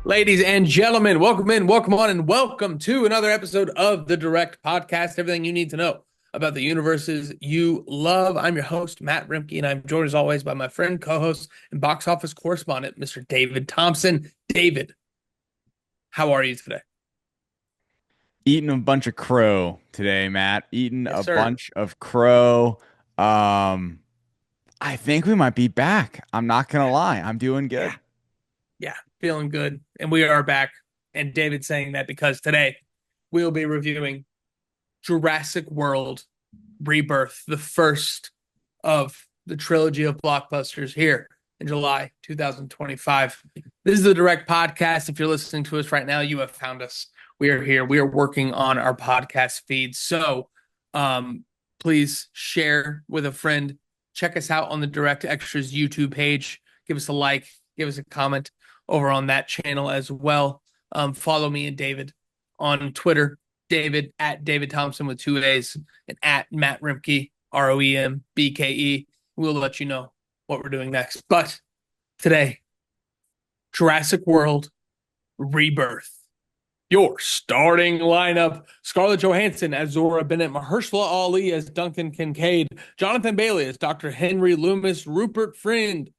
Ladies and gentlemen, welcome in, welcome on, and welcome to another episode of the Direct Podcast. Everything you need to know about the universes you love. I'm your host, Matt Rimke, and I'm joined as always by my friend, co-host, and box office correspondent, Mr. David Thompson. David, how are you today? Eating a bunch of crow today, Matt. Eating Yes, a sir. bunch of crow. Um, I think we might be back. I'm not gonna Yeah, lie. I'm doing yeah, good. yeah. Feeling good. And we are back. And David's saying that because today we'll be reviewing Jurassic World Rebirth, the first of the trilogy of blockbusters here in July 2025. This is the Direct Podcast. If you're listening to us right now, you have found us. We are here. We are working on our podcast feed. So um, please share with a friend. Check us out on the Direct Extras YouTube page. Give us a like, give us a comment over on that channel as well. Follow me and David on Twitter, David at David Thompson with two A's and at Matt Rimke, ROEMBKE. We'll let you know what we're doing next. But today, Jurassic World Rebirth. Your starting lineup: Scarlett Johansson as Zora Bennett, Mahershala Ali as Duncan Kincaid, Jonathan Bailey as Dr. Henry Loomis, Rupert Friend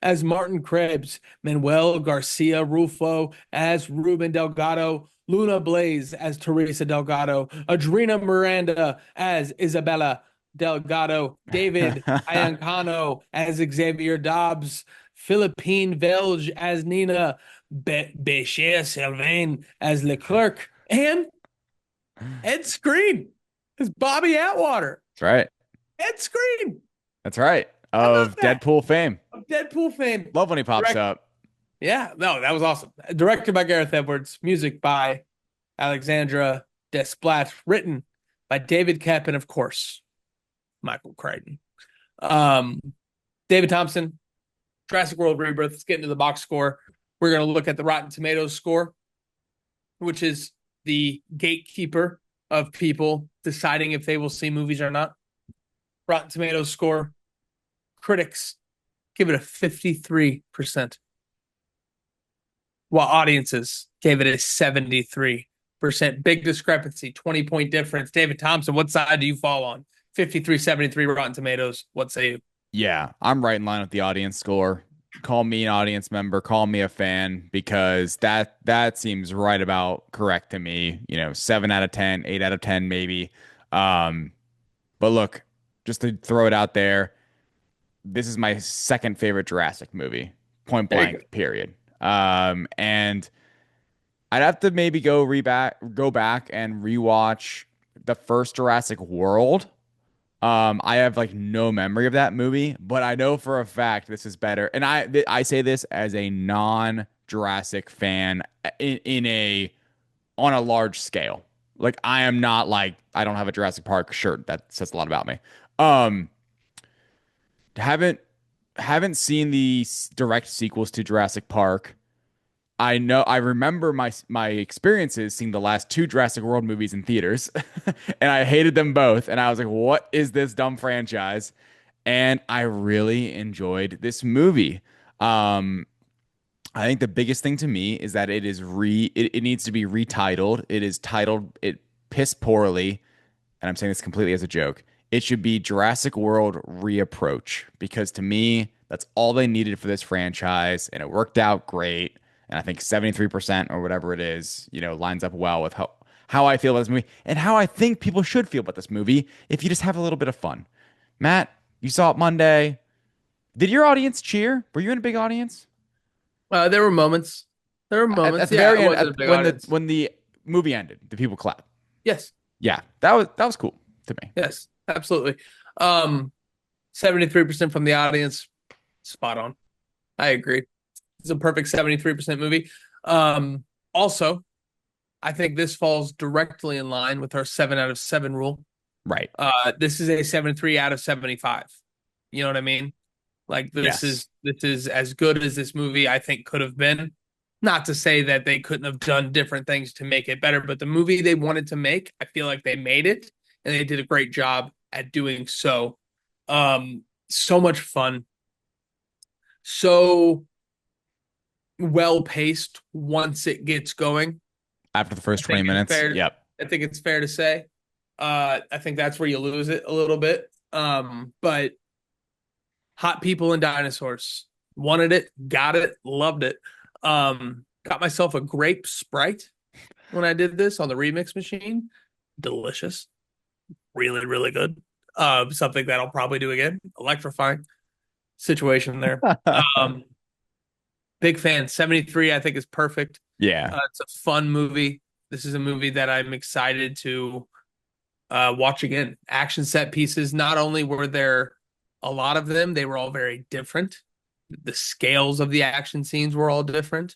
as Martin Krebs, Manuel Garcia Rufo as Ruben Delgado, Luna Blaze as Teresa Delgado, Adrina Miranda as Isabella Delgado, David Iancano as Xavier Dobbs, Philippine Velge as Nina, Bécher Sylvain as Leclerc, and Ed Screen as Bobby Atwater. That's right. Ed Screen. That's right. How about Of that? Deadpool fame. Of Deadpool fame. Love when he pops Direct. up. Yeah, no, that was awesome. Directed by Gareth Edwards, music by Alexandra Desplat, written by David Koepp, and of course, Michael Crichton. Um, David Thompson, Jurassic World Rebirth. Let's get into the box score. We're going to look at the Rotten Tomatoes score, which is the gatekeeper of people deciding if they will see movies or not. Rotten Tomatoes score, critics give it a 53%, while audiences gave it a 73%. Big discrepancy, 20-point difference. David Thompson, what side do you fall on? 53, 73 Rotten Tomatoes. What say you? Yeah, I'm right in line with the audience score. Call me an audience member, call me a fan, because that seems right about correct to me. 7 out of 10, 8 out of 10 maybe. Um, but look, just to throw it out there, this is my second favorite Jurassic movie, point There you go. blank, period. And I'd have to maybe go back and rewatch the first Jurassic World. I have like no memory of that movie, but I know for a fact this is better. And I say this as a non-Jurassic fan in a on a large scale. Like I am not like I don't have a Jurassic Park shirt. That says a lot about me. Um, haven't haven't seen the direct sequels to Jurassic Park. I remember my experiences seeing the last two Jurassic World movies in theaters, and I hated them both. And I was like, "What is this dumb franchise?" And I really enjoyed this movie. Um, I think the biggest thing to me is that it needs to be retitled. It is titled it piss poorly, and I'm saying this completely as a joke. It should be Jurassic World Reapproach because to me, that's all they needed for this franchise, and it worked out great. And I think 73% or whatever it is, lines up well with how I feel about this movie and how I think people should feel about this movie if you just have a little bit of fun. Matt, you saw it Monday. Did your audience cheer? Were you in a big audience? There were moments. There were At moments. the Yeah, very it end, wasn't a big when the audience. movie ended, the people clap. Yes, Yeah, that was cool to me. yes, absolutely. Um, 73% from the audience. Spot on. I agree. It's a perfect 73% movie. Also, I think this falls directly in line with our 7 out of 7 rule. Right. This is a 73 out of 75. You know what I mean? Like Yes. this is as good as this movie I think could have been. Not to say that they couldn't have done different things to make it better, but the movie they wanted to make, I feel like they made it and they did a great job at doing so. So much fun. So well paced once it gets going. After the I first 20 think it's minutes. fair. Yep. I think it's fair to say. I think that's where you lose it a little bit. But hot people and dinosaurs wanted it, got it, loved it. Got myself a grape Sprite when I did this on the remix machine. Delicious, really, really good. Something that I'll probably do again. Electrifying situation there. Um, Big fan. 73, I think, is perfect. Yeah. It's a fun movie. This is a movie that I'm excited to watch again. Action set pieces, not only were there a lot of them, they were all very different. The scales of the action scenes were all different.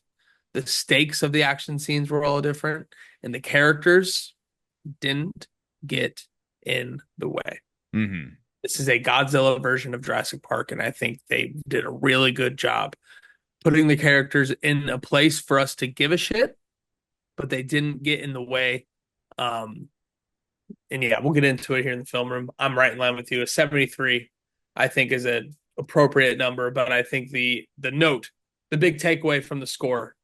The stakes of the action scenes were all different. And the characters didn't get in the way. Hmm. This is a Godzilla version of Jurassic Park, and I think they did a really good job putting the characters in a place for us to give a shit, but they didn't get in the way. Um, and yeah, we'll get into it here in the film room. I'm right in line with you. A 73, I think, is an appropriate number, but I think the big takeaway from the score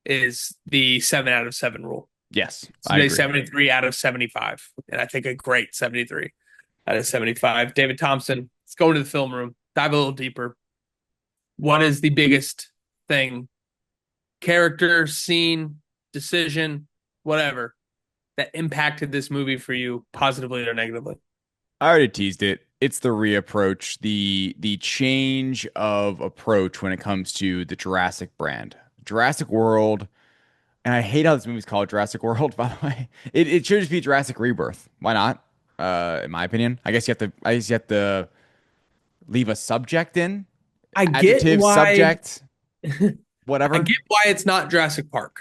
is the 7 out of 7 rule. Yes, This I is a agree. 73 out of 75, and I think a great 73 out of 75. David Thompson, let's go into the film room, dive a little deeper. What is the biggest thing, character, scene, decision, whatever, that impacted this movie for you positively or negatively? I already teased it. It's the reapproach, the change of approach when it comes to the Jurassic brand. Jurassic World, and I hate how this movie's called Jurassic World, by the way. It should just be Jurassic Rebirth. Why not? In my opinion. I guess you have to leave a subject in. I get Adjective, why subject, I whatever. get why it's not Jurassic Park.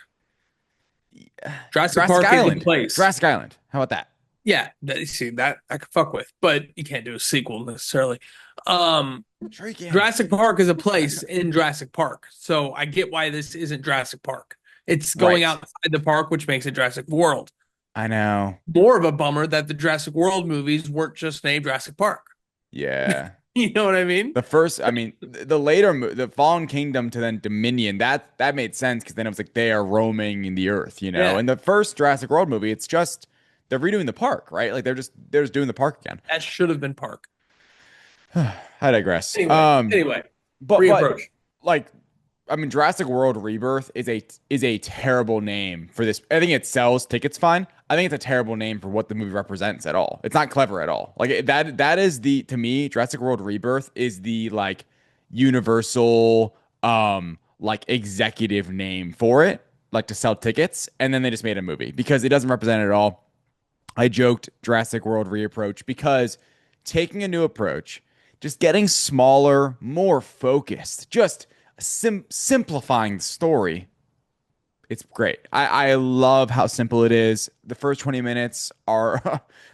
Jurassic Jurassic Park is a Island. place. Jurassic Island. How about that? Yeah, you see that I could fuck with, but you can't do a sequel necessarily. Um, Sure you can. Jurassic Park is a place in Jurassic Park, so I get why this isn't Jurassic Park. It's going Right. outside the park, which makes it Jurassic World. I know. More of a bummer that the Jurassic World movies weren't just named Jurassic Park. Yeah. You know what I mean? The first, I mean, the later, the Fallen Kingdom to then Dominion, that made sense because then it was like they are roaming in the earth, you know. Yeah, And the first Jurassic World movie, it's just they're redoing the park, right? Like they're just doing the park again. that should have been Park. I digress. Anyway, But reapproach. like I mean, Jurassic World Rebirth is a terrible name for this. I think it sells tickets fine. I think it's a terrible name for what the movie represents at all. It's not clever at all. That is the to me Jurassic World Rebirth is the like universal like executive name for it, like to sell tickets, and then they just made a movie because it doesn't represent it at all. I joked Jurassic World reapproach because taking a new approach, just getting smaller, more focused, just simplifying the story. It's great. I love how simple it is. The first 20 minutes are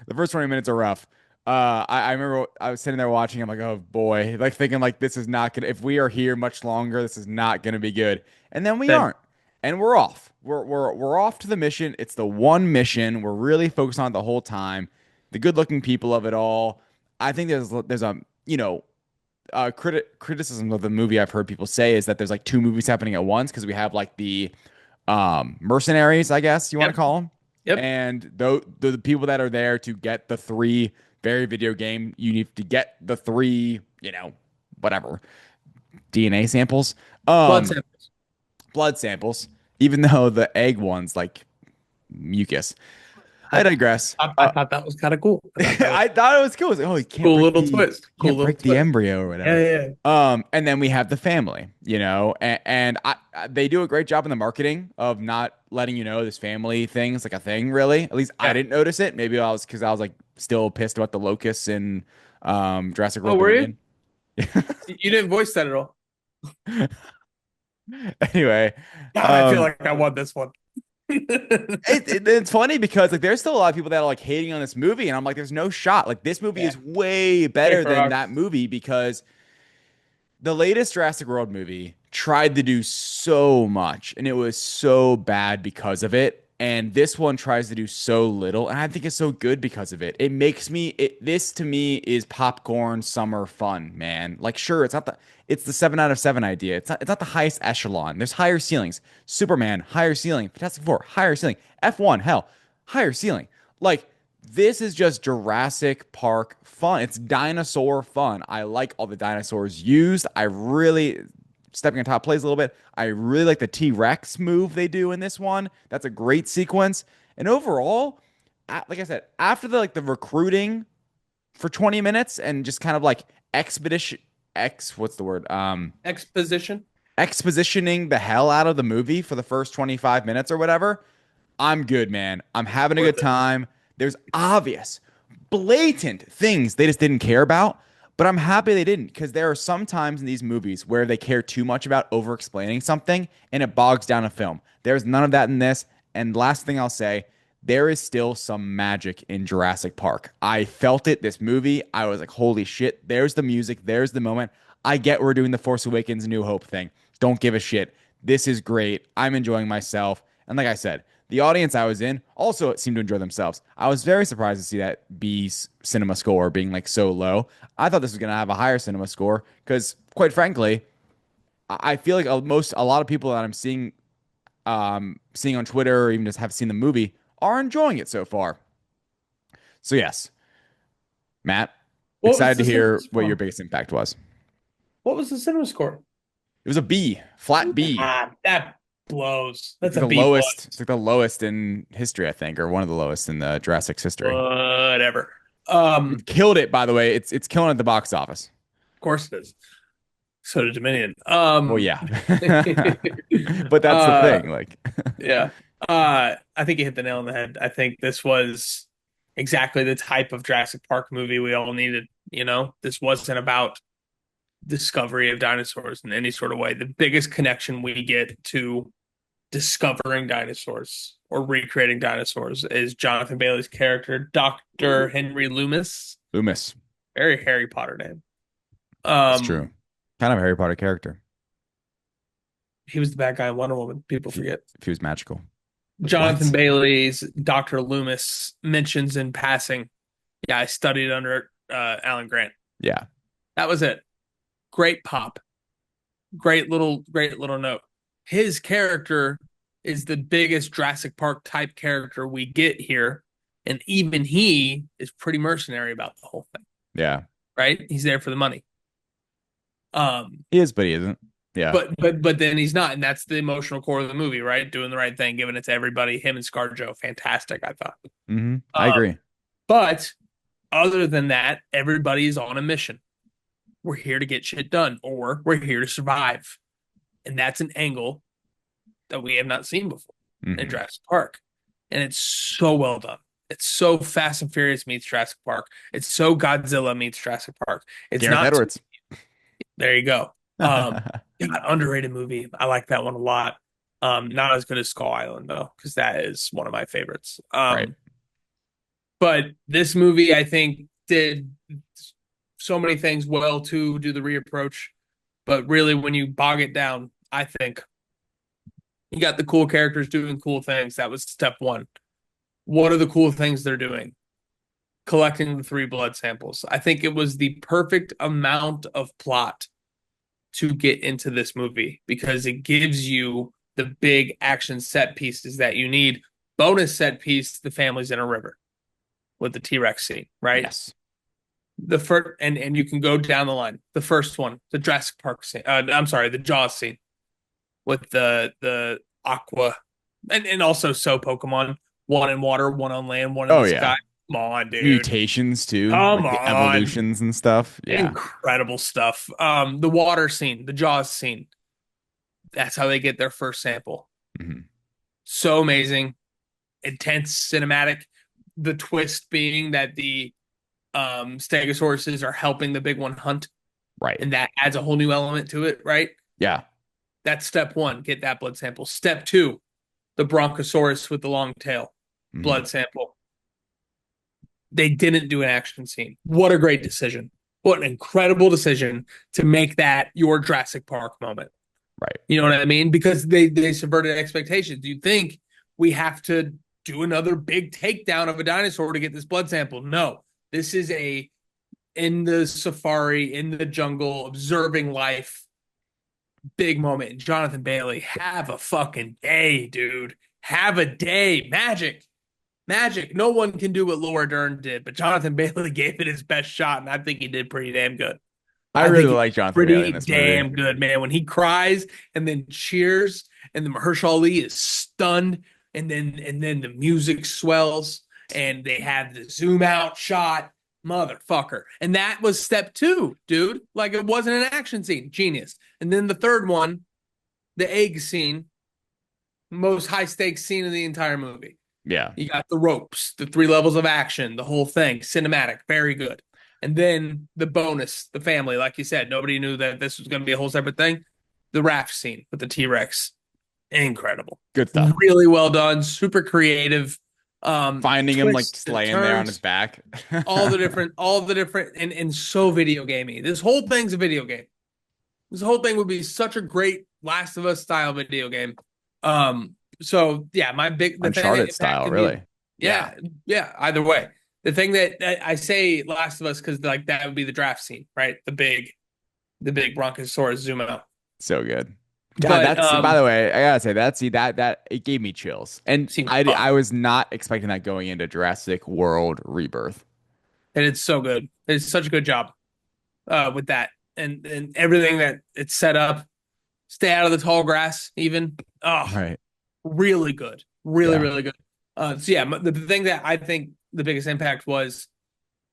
the first 20 minutes are rough. I remember I was sitting there watching. I'm like, oh boy, like thinking like this is not gonna. If we are here much longer, this is not gonna be good. And then we Then aren't, and we're off. We're off to the mission. It's the one mission we're really focused on the whole time. The good-looking people of it all. I think there's a criticism of the movie I've heard people say is that there's like two movies happening at once because we have like the mercenaries, I guess you want to yep, call them, yep. and the people that are there to get the three very video game. You need to get the three, whatever DNA samples, Blood um, samples. blood samples. Even though the egg one's like mucus. I I, digress. I thought that was kind of cool. I thought that was I thought it was cool. I was like, oh, you a cool little twist. Cool can't little break the twist. embryo or Yeah, whatever. yeah, yeah. And then we have the family, they do a great job in the marketing of not letting you know this family thing is like a thing, really. At least I Yeah. didn't notice it. Maybe I was because I was like still pissed about the locusts in Jurassic Oh, World were you? Dominion. You didn't voice that at all. Anyway, God, I feel um, like I won this one. it's funny because like there's still a lot of people that are like hating on this movie, and I'm like, there's no shot. Like this movie Yeah. is way better Paper than Rock. that movie because the latest Jurassic World movie tried to do so much, and it was so bad because of it. And this one tries to do so little, and I think it's so good because of it. It makes this to me is popcorn summer fun, man. Like, sure, it's the 7 out of 7 idea. It's not the highest echelon. There's higher ceilings. Superman, higher ceiling. Fantastic Four, higher ceiling. F1, hell, higher ceiling. Like, this is just Jurassic Park fun. It's dinosaur fun. I like all the dinosaurs used. I really, stepping on top plays a little bit. I really like the T-Rex move they do in this one. That's a great sequence. And overall, like I said, after the recruiting for 20 minutes and just kind of like expedition X what's the word? Exposition. Expositioning the hell out of the movie for the first 25 minutes or whatever. I'm good, man. I'm having a good Worth it. time. There's obvious, blatant things they just didn't care about, but I'm happy they didn't because there are some times in these movies where they care too much about over explaining something and it bogs down a film. There's none of that in this. And last thing I'll say, there is still some magic in Jurassic Park. I felt it this movie. I was like, holy shit, there's the music, there's the moment. I get we're doing the Force Awakens New Hope thing. Don't give a shit. This is great. I'm enjoying myself. And like I said, the audience I was in also seemed to enjoy themselves. I was very surprised to see that B's cinema score being like so low. I thought this was going to have a higher cinema score because, quite frankly, I feel like a lot of people that I'm seeing on Twitter or even just have seen the movie are enjoying it so far. So yes, Matt, What was excited to the cinema hear what your score? biggest impact was. What was the cinema score? It was a B, flat B. Ah, that blows. It's That's like a the B lowest. plus. It's like the lowest in history, I think, or one of the lowest in the Jurassic's history. Whatever. It killed it, by the way. It's killing at the box office. Of course it is. So did Dominion. Well, yeah, but that's the Uh, thing. Like, yeah. I think you hit the nail on the head. I think this was exactly the type of Jurassic Park movie we all needed. This wasn't about discovery of dinosaurs in any sort of way. The biggest connection we get to discovering dinosaurs or recreating dinosaurs is Jonathan Bailey's character, Dr. Henry Loomis. Loomis. Very Harry Potter name. It's true. Kind of a Harry Potter character. He was the bad guy in Wonder Woman. People If he, forget. if he was magical. Jonathan What? Bailey's Dr. Loomis mentions in passing, yeah, I studied under Alan Grant. Yeah. That was it. Great pop. Great little note. His character is the biggest Jurassic Park type character we get here. And even he is pretty mercenary about the whole thing, Yeah. right? He's there for the money. He is, but he isn't. Yeah. But then he's not, and that's the emotional core of the movie, right? Doing the right thing, giving it to everybody. Him and ScarJo, fantastic, I thought. I Um, agree. but other than that, everybody's on a mission. We're here to get shit done, or we're here to survive. And that's an angle that we have not seen before in hmm Jurassic Park. And it's so well done. It's so Fast and Furious meets Jurassic Park. It's so Godzilla meets Jurassic Park. It's Gareth not, Edwards. there you go. Yeah, underrated movie. I like that one a lot. Not as good as Skull Island though, because that is one of my favorites. Right. But this movie, I think, did so many things well to do the reapproach. But really, when you bog it down, I think you got the cool characters doing cool things. That was step one. What are the cool things they're doing? Collecting the 3 blood samples. I think it was the perfect amount of plot to get into this movie because it gives you the big action set pieces that you need. Bonus set piece, the family's in a river with the T-Rex scene, right? Yes. The first and you can go down the line. The first one, the Jurassic Park scene. I'm sorry, the Jaws scene with the aqua and also so Pokemon, one in water, one on land, one in Oh the yeah. sky. Come on, dude. Mutations too, Come like the on. evolutions and stuff. Yeah. Incredible stuff. The water scene, the Jaws scene. That's how they get their first sample. hmm So amazing, intense, cinematic. The twist being that the stegosauruses are helping the big one hunt, Right. and that adds a whole new element to it, right? Yeah. That's step one, get that blood sample. Step two, the bronchosaurus with the long tail, hmm blood sample. They didn't do an action scene. What a great decision. What an incredible decision to make that your Jurassic Park moment. Right. You know what I mean? Because they subverted expectations. You think we have to do another big takedown of a dinosaur to get this blood sample. No, this is a in the safari, in the jungle, observing life, big moment. And Jonathan Bailey, have a fucking day, dude. Have a day. Magic. Magic. No one can do what Laura Dern did, but Jonathan Bailey gave it his best shot, and I think he did pretty damn good. I I really think he like Jonathan Bailey in pretty this movie. damn good, man. When he cries and then cheers, and then Mahershala Ali is stunned, and then the music swells, and they have the zoom out shot, motherfucker. And that was step two, dude. Like it wasn't an action scene, genius. And then the third one, the egg scene, most high stakes scene in the entire movie. Yeah. You got the ropes, the three levels of action, the whole thing, cinematic, very good. And then the bonus, the family, like you said, nobody knew that this was going to be a whole separate thing. The raft scene with the T Rex, incredible, Good stuff. really well done, super creative. Finding him like Twists just and laying there on his turns, back. and so video gamey. This whole thing's a video game. This whole thing would be such a great Last of Us style video game. So yeah, the thing that Uncharted style, impacted me, really. Yeah. yeah, yeah. Either way, the thing that I say Last of Us because like that would be the draft scene, right? The big Brontosaurus zoom out. So good. God, But that's by the way, I gotta say that it gave me chills. And scene, I was not expecting that going into Jurassic World Rebirth. and it's so good. It's such a good job with that and everything that it's set up. Stay out of the tall grass, even. Oh, Right. really good, really Yeah. really good. So yeah, the thing that I think the biggest impact was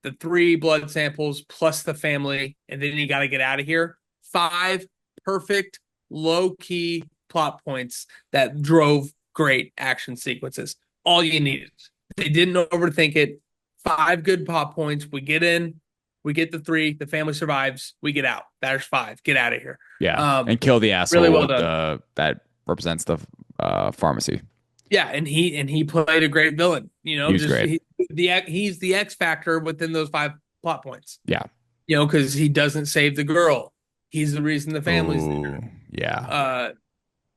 the three blood samples plus the family, and then you got to get out of here. Five perfect low key plot points that drove great action sequences. All you needed. They didn't overthink it. Five good plot points. We get in. We get the three. The family survives. We get out. There's five. Get out of here. Yeah. Um, And kill the really asshole well with done. that represents the pharmacy. Yeah, and he played a great villain. He was Just great. he's the X factor within those five plot points. Yeah. Because he doesn't save the girl. He's the reason the family's Ooh, there. yeah.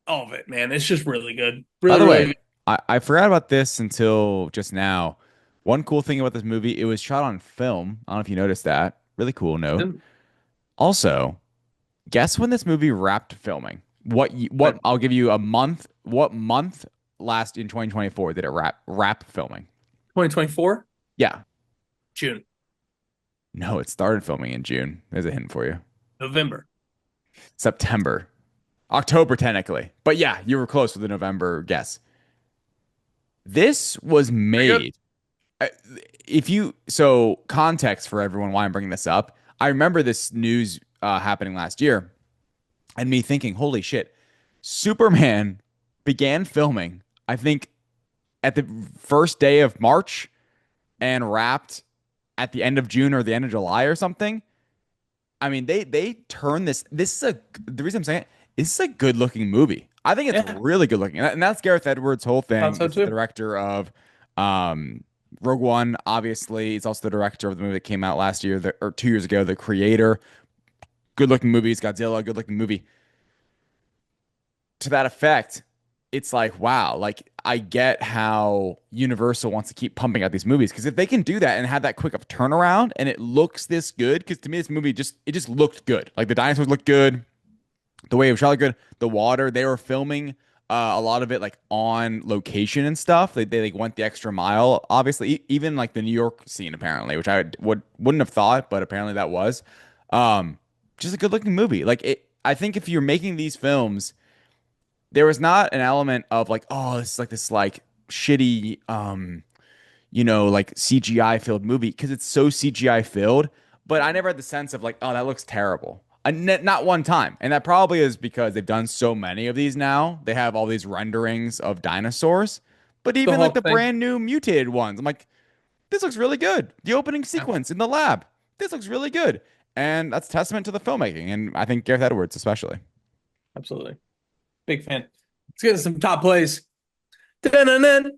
All of it, man. It's just really good. By Really, the really way, good. I forgot about this until just now. One cool thing about this movie, it was shot on film. I don't know if you noticed that. Really cool note. Also, guess when this movie wrapped filming? What But I'll give you a month. What month last in 2024 did it wrap filming? 2024, Yeah. June, No, it started filming in June. There's a hint for you. November. September. October technically. But yeah, you were close with the November guess. This was Pretty good. made uh, if you so context for everyone why I'm bringing this up. I remember this news happening last year and me thinking, holy shit, Superman began filming, I think, at the first day of March and wrapped at the end of June or the end of July or something. I mean, they turned this. This is the reason I'm saying it, this is a good looking movie. I think it's Yeah, really good looking, and that's Gareth Edwards' whole thought thing. so He's the too. director of Rogue One, obviously. He's also the director of the movie that came out last year or 2 years ago, The Creator. Good looking movies, Godzilla, good looking movie. To that effect, it's like, wow, like I get how Universal wants to keep pumping out these movies because if they can do that and have that quick of turnaround and it looks this good, because to me this movie just looked good. Like the dinosaurs looked good, the way it was shot looked good, the water they were filming a lot of it like on location and stuff. They like went the extra mile, obviously, even like the New York scene apparently, which I wouldn't have thought, but apparently that was just a good looking movie. Like it, I think if you're making these films there was not an element of like, oh, this like shitty, like CGI filled movie because it's so CGI filled. But I never had the sense of like, oh, that looks terrible. Not one time. And that probably is because they've done so many of these now. They have all these renderings of dinosaurs. But The even like Hulk the thing. brand new mutated ones, I'm like, this looks really good. The opening Yeah, sequence in the lab, this looks really good. And that's testament to the filmmaking. And I think Gareth Edwards, especially. absolutely. Big fan. Let's get into some top plays. Dun-dun-dun,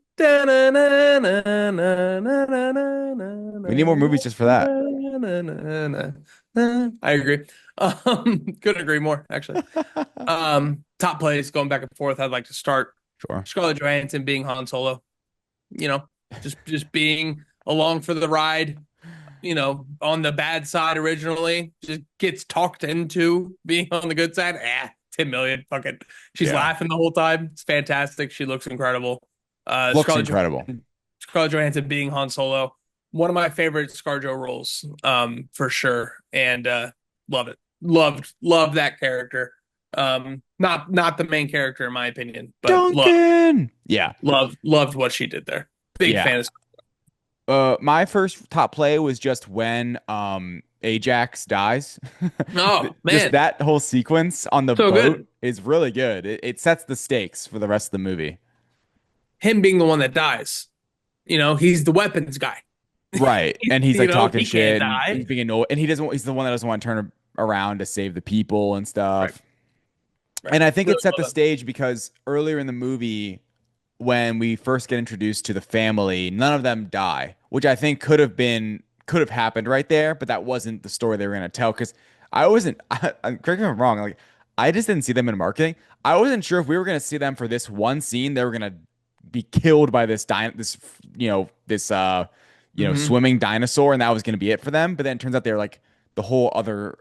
We need more movies just for that. I agree. Couldn't agree more, actually. Top plays going back and forth. I'd like to start. Sure. Scarlett Johansson being Han Solo, you know, just being along for the ride, on the bad side originally, just gets talked into being on the good side. 10 million, fuck it. She's Yeah. laughing the whole time. It's fantastic. She looks incredible. Uh, Looks Scarlett incredible. Johansson, Scarlett Johansson being Han Solo, one of my favorite ScarJo roles, for sure, and love it. Loved that character. Not the main character in my opinion, but Duncan. Yeah. loved what she did there. Big Yeah. fan of. My first top play was just when Ajax dies. Oh Just man, that whole sequence on the so boat good. is really good. It sets the stakes for the rest of the movie. Him being the one that dies. He's the weapons guy. Right. And he's like talking He can't shit and die. he's being annoyed and he's the one that doesn't want to turn around to save the people and Right, stuff. right. And I think it Really set the well done. stage because earlier in the movie, when we first get introduced to the family, none of them die, which I think could have happened right there, but that wasn't the story they were going to tell. Because I wasn't, correct me if I'm wrong, like I just didn't see them in marketing. I wasn't sure if we were going to see them for this one scene. They were going to be killed by this Hmm. swimming dinosaur, and that was going to be it for them. But then it turns out they're like the whole other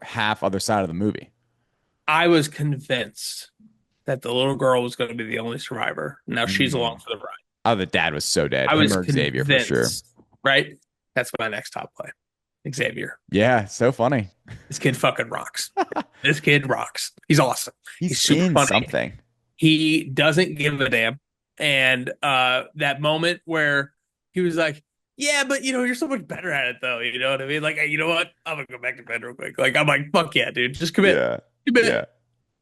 side of the movie. I was convinced that the little girl was going to be the only survivor. Now she's along Mm. for the ride. Oh, the dad was so dead. I Him was or Xavier for sure. convinced, right? That's my next top play. Xavier. Yeah, so funny. This kid fucking rocks. This kid rocks. He's awesome. He's He's super in funny. something. He doesn't give a damn. And that moment where he was like, "Yeah, but you're so much better at it though." You know what I mean? Like, "Hey, you know what? I'm gonna go back to bed real quick." Like, I'm like, "Fuck yeah, dude, just commit, Yeah. commit."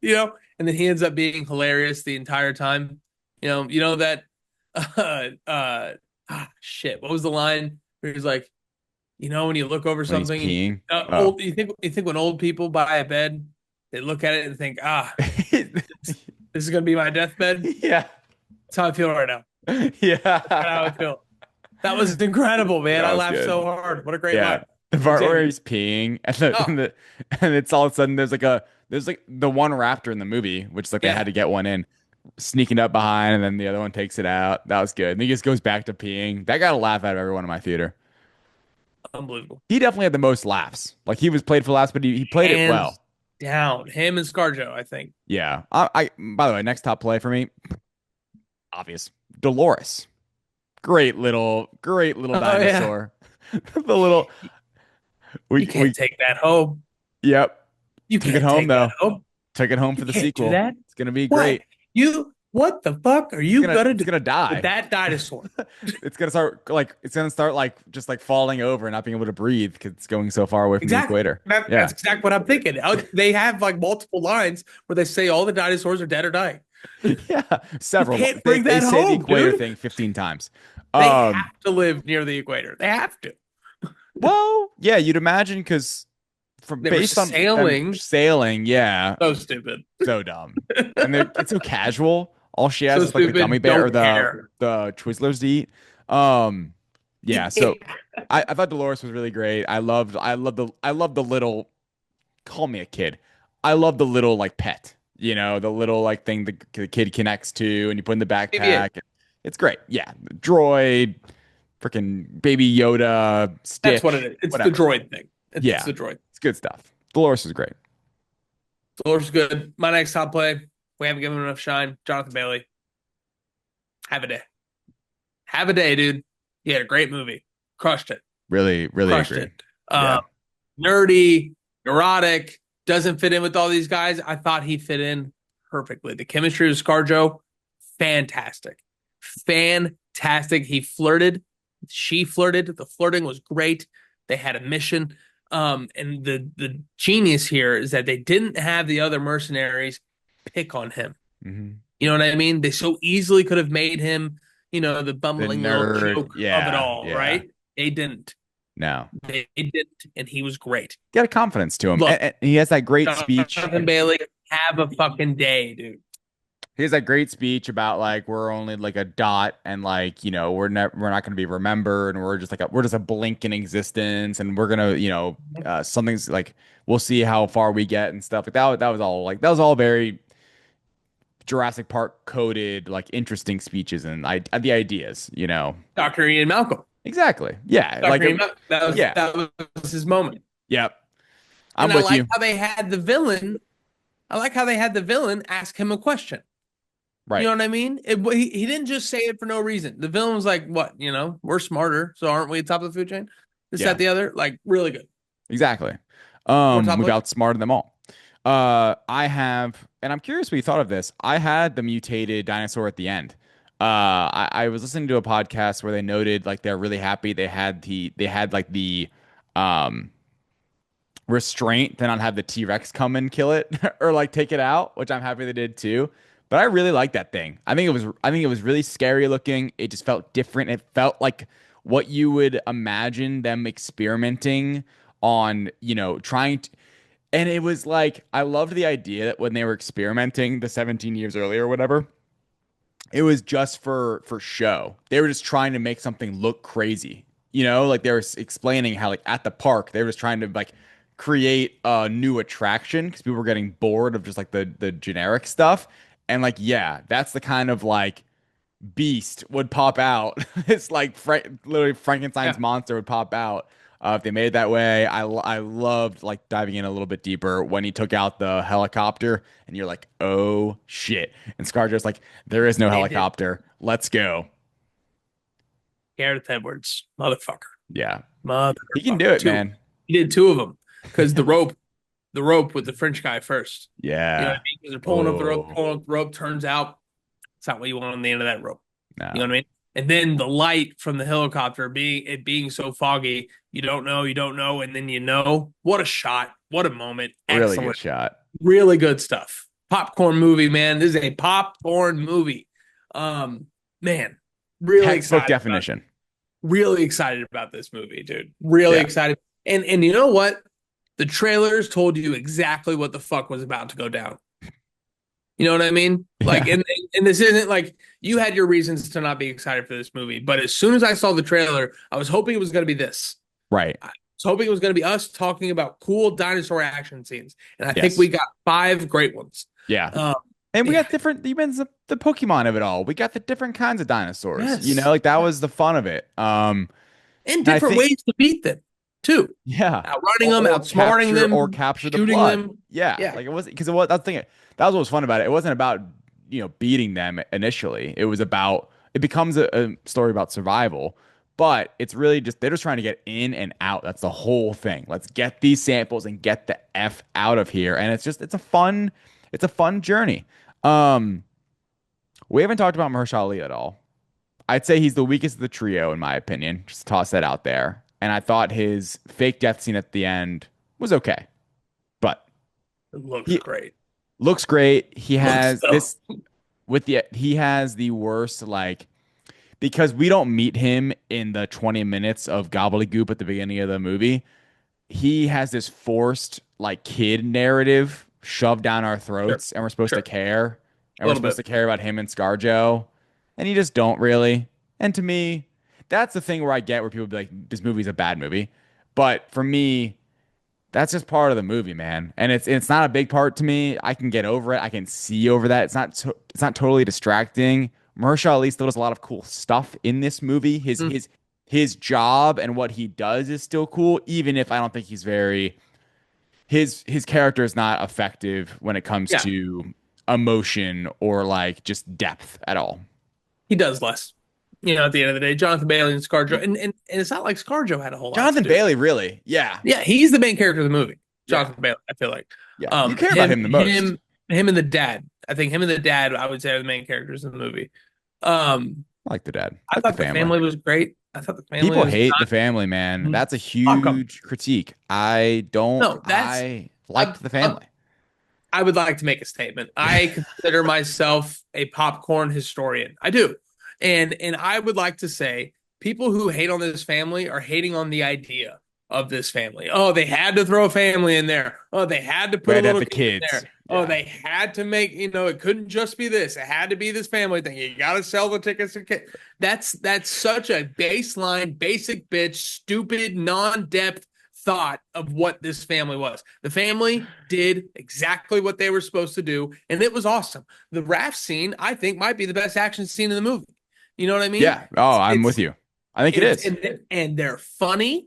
Yeah. And then he ends up being hilarious the entire time. That shit. What was the line where he's like, when you look over When he's something, peeing. Oh. old, you think when old people buy a bed, they look at it and think, this is gonna be my deathbed. Yeah. That's how I feel right now. That's how I Yeah. feel. That was incredible, man. That I was laughed good. so hard. What a great Yeah. line. The part where Xavier. he's peeing Oh, and it's all of a sudden there's like the one raptor in the movie, which like they yeah. had to get one in, sneaking up behind, and then the other one takes it out. That was good. And he just goes back to peeing. That got a laugh out of everyone in my theater. Unbelievable. He definitely had the most laughs. Like he was played for laughs, but he played it well. Hands down. Him and Scarjo, I think. Yeah. I by the way, next top play for me, obvious. Dolores. Great little Oh yeah. dinosaur. The little You we can't take that home. yep. You Took it can't home take that though. home. Took it home You for the can't do sequel. that. It's gonna be What? great. What the fuck are you gonna It's do gonna with die. that dinosaur? It's gonna start like just like falling over and not being able to breathe because it's going so far away from the Exactly. equator. That's Yeah. exactly what I'm thinking. They have like multiple lines where they say all the dinosaurs are dead or dying. Yeah. You Several. can't They bring they that say the home, equator dude. thing 15 times. They Um, have to live near the equator. They have to. well, yeah, you'd imagine because from They were based on them sailing. sailing, yeah, So stupid. so dumb. And it's so casual. All she has So is like the gummy stupid. bear or Don't care. the Twizzlers to eat. Um, yeah. So Yeah. I thought Dolores was really great. I love the little. Call me a kid. I love the little like pet. The little like thing the kid connects to, and you put in the BB-8. backpack. It's great. Yeah, droid, freaking baby Yoda, That's what it Stitch, is. It's the whatever. droid thing. It's Yeah, the droid. it's good stuff. Dolores is great. Thor's good. My next top play. We haven't given him enough shine. Jonathan Bailey. Have a day. Have a day, dude. He had a great movie. Crushed it. Really, really Crushed agree. it. Yeah. Nerdy, neurotic, doesn't fit in with all these guys. I thought he fit in perfectly. The chemistry with ScarJo, fantastic. Fantastic. He flirted. She flirted. The flirting was great. They had a mission. And the genius here is that they didn't have the other mercenaries pick on him. Hmm. You know what I mean? They so easily could have made him, the The bumbling little nerd. joke of it Yeah, all, yeah. right? They didn't. No, They didn't, and he was great. got a confidence to him, Look, and he has that great speech. Jonathan Bailey, have a fucking day, dude. He has that great speech about like we're only like a dot, and like we're not going to be remembered, and we're just a blink in existence, and we're gonna something's like we'll see how far we get and stuff like that. That was all very Jurassic Park coded like interesting speeches and the ideas, you know. Dr. Ian Malcolm. Exactly. Yeah. Dr. Ian Malcolm. Yeah. That was his moment. Yep. I'm And I with like you. how they had the villain. I like how they had the villain ask him a question. You Right. know what I mean? He didn't just say it for no reason. The villain was like, "What? You know, we're smarter, so aren't we at top of the food chain?" This, that, Yeah. the other. Like, really good. Exactly. We're top We've of outsmarted them all. I have, and I'm curious what you thought of this. I had the mutated dinosaur at the end. I was listening to a podcast where they noted like they're really happy they had like the um restraint to not have the T-Rex come and kill it or like take it out, which I'm happy they did too. But I really like that thing. I think it was really scary looking. It just felt different. It felt like what you would imagine them experimenting on, you know, trying to, and it was like I loved the idea that when they were experimenting the 17 years earlier or whatever, it was just for show. They were just trying to make something look crazy. You know, like they were explaining how like at the park they were just trying to like create a new attraction because people were getting bored of just like the generic stuff. And like yeah, that's the kind of like beast would pop out. It's like literally Frankenstein's Yeah. monster would pop out. If they made it that way, I loved like diving in a little bit deeper when he took out the helicopter, and you're like, oh shit. And Scarjo's like, there is no They did. helicopter. Let's go. Gareth Edwards, motherfucker, Yeah, he can do motherfucker. it, Two. man. He did two of them because the rope with the French guy first. You know what I Yeah. mean? Because they're Oh pulling up the rope. Turns out it's not what you want on the end of that rope. You know no, what I mean? And then the light from the helicopter being so foggy, you don't know, and then you know. What a shot. What a moment. really good Excellent. shot. Really good stuff. Popcorn movie, man. This is a popcorn movie. Um, man, really Textbook excited about definition. really excited about this movie, dude. Really Yeah, excited. And you know what? The trailers told you exactly what the fuck was about to go down. You know what I mean? Like, yeah, and this isn't like you had your reasons to not be excited for this movie, but as soon as I saw the trailer, I was hoping it was going to be this. right. I was hoping it was going to be us talking about cool dinosaur action scenes, and I think Yes, we got five great ones. yeah. Um, And we yeah, got different, even the Pokemon of it all. We got the different kinds of dinosaurs. You know, yes, like that was the fun of it. and And I different think, ways to beat them too. yeah, Outrunning them, outsmarting or them, capture the shooting blood. them. Yeah, Yeah, like it was because it was that's the thing. That was what was fun about it. It wasn't about beating them initially. It was about it becomes a story about survival. But it's really just they're just trying to get in and out. That's the whole thing. Let's get these samples and get the F out of here. And it's a fun journey. Um, we haven't talked about Mahershala Ali at all. I'd say he's the weakest of the trio, in my opinion. Just toss that out there. And I thought his fake death scene at the end was okay, but it looks he great. looks great. He Looks has dope. this he has the worst like because we don't meet him in the 20 minutes of gobbledygook at the beginning of the movie. He has this forced like kid narrative shoved down our Sure, throats, and we're supposed to sure. care, A and we're little supposed bit. to care about him and ScarJo, and you just don't really. And to me, that's the thing where I get where people be like, "This movie's a bad movie," but for me, that's just part of the movie, man. And it's not a big part to me. I can get over it. I can see over that. It's not totally distracting. Mahershala Ali still does a lot of cool stuff in this movie. Mm, His job and what he does is still cool, even if I don't think he's very his character is not effective when it comes yeah, to emotion or like just depth at all. he does less. You know, at the end of the day, Jonathan Bailey and ScarJo, and it's not like ScarJo had a whole lot to Jonathan do. Bailey, really, yeah, Yeah, he's the main character of the movie. yeah, Jonathan Bailey, I feel like. yeah. You Um, care about him, him the most. him, him and the dad. I think him and the dad, I would say, are the main characters in the movie. Um, I like the dad, I I like the thought the family. family was great. I thought the family People was hate the family, man. not That's a welcome. huge critique. I don't. No, that's I I, liked the I, family. I would like to make a statement. I consider myself a popcorn historian. I do. And I would like to say people who hate on this family are hating on the idea of this family. Oh, they had to throw a family in there. Oh, they had to We put a had to have little the kid in kids. there. Oh, Yeah. they had to make, it couldn't just be this. It had to be this family thing. You got to sell the tickets to kids. That's such a baseline, basic bitch, stupid, non-depth thought of what this family was. The family did exactly what they were supposed to do, and it was awesome. The raft scene, I think, might be the best action scene in the movie. You know what I mean? Yeah. Oh, I'm with It's you. I think it it's is. and they're funny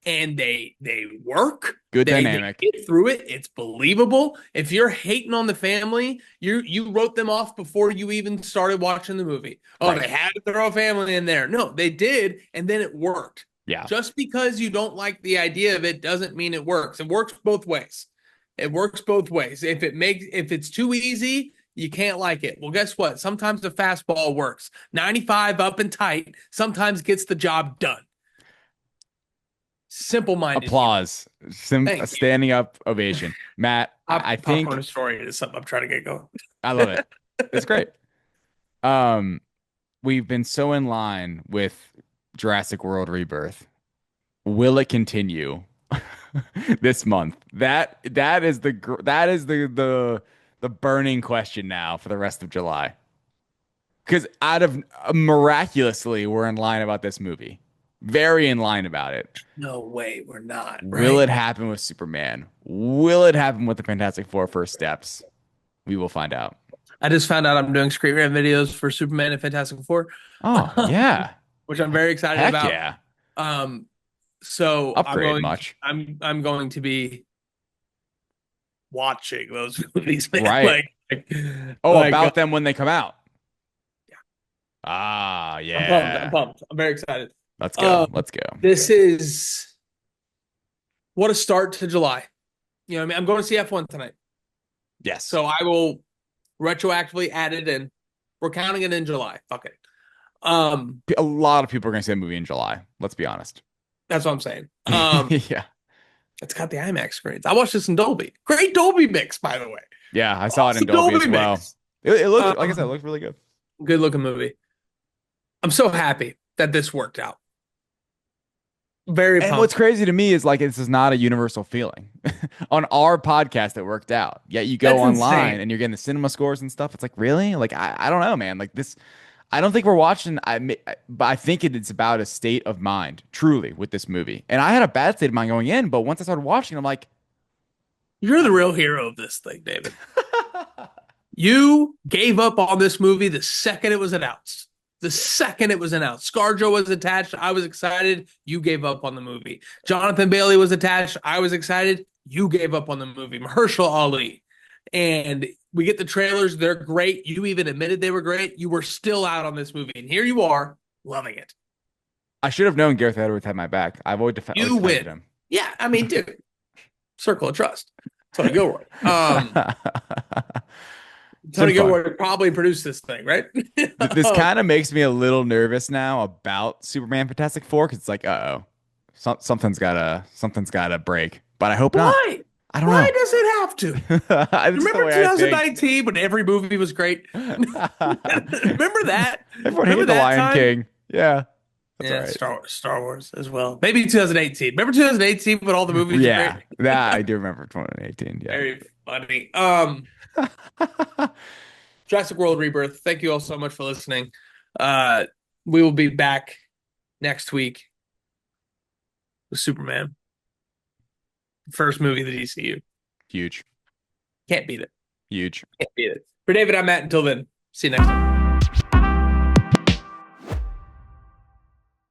and they work. Good They dynamic. get through it. It's believable. If you're hating on the family, you wrote them off before you even started watching the movie. Oh, Right. they had to throw a family in there. No, they did, and then it worked. Yeah. Just because you don't like the idea of it doesn't mean it works. It works both ways. It works both ways. If it's too easy, you can't like it. Well, guess what? Sometimes the fastball works. 95 up and tight sometimes gets the job done. Simple-minded humor. Applause. Thank you. Standing up ovation. Matt, I Popcorn think story is something I'm trying to get going. I love it. It's great. Um, we've been so in line with Jurassic World Rebirth. Will it continue this month? That is the burning question now for the rest of July. Because out of miraculously, we're in line about this movie. Very in line about it. No way, we're not, Will right? it happen with Superman? Will it happen with the Fantastic Four first steps? We will find out. I just found out I'm doing screen rant videos for Superman and Fantastic Four, Oh, yeah. which I'm very excited Heck about. yeah. Um, so Upgrade much. I'm going to be watching those movies, man. Right. Oh, Like about them when they come out. yeah, Ah, I'm pumped. I'm yeah. pumped. I'm very excited. Let's go. Um, Let's go. this is what a start to July. You know what I mean? I'm going to see F1 tonight. Yes. So I will retroactively add it in. We're counting it in July. Fuck it. Um, A lot of people are going to see the movie in July. Let's be honest. that's what I'm saying. Yeah. It's got the IMAX screens. I watched this in Dolby. Great Dolby mix, by the way. Yeah, I saw it in Awesome Dolby as Dolby well. mix. It looked, like I said, it looked really good. Good looking movie. I'm so happy that this worked out. Very And what's pumped. crazy to me is like this is not a universal feeling. On our podcast, it worked out. Yet you go That's online insane. and you're getting the cinema scores and stuff. It's like, really? Like I don't know, man. Like this, I don't think we're watching. But I think it's about a state of mind, truly, with this movie. And I had a bad state of mind going in, but once I started watching, I'm like, You're the real hero of this thing, David. You gave up on this movie the second it was announced. The second it was announced, ScarJo was attached. I was excited. You gave up on the movie. Jonathan Bailey was attached. I was excited. You gave up on the movie. Mahershala Ali. And we get the trailers. They're great. You even admitted they were great. You were still out on this movie. And here you are, loving it. I should have known Gareth Edwards had my back. I've always You defended win. him. Yeah, I mean, dude, circle of trust. Tony Gilroy. It's been Tony fun. Gilroy probably produced this thing, right? This kind of makes me a little nervous now about Superman Fantastic Four because it's like, uh-oh, something's gotta break. But I hope not. Why? I don't Why know. does it have to? That's the Remember way I think. 2019 when every movie was great? Remember that? Everyone Remember hated The that Lion time? King. Yeah, that's all Yeah, right. Star Wars as well. Maybe 2018. Remember 2018 when all the movies were great? Yeah, that I do remember 2018. Yeah. Very funny. Jurassic World Rebirth. Thank you all so much for listening. Uh, we will be back next week with Superman. First movie of the DCU. Huge. Can't beat it. Huge. Can't beat it. For David, I'm Matt. Until then, see you next time.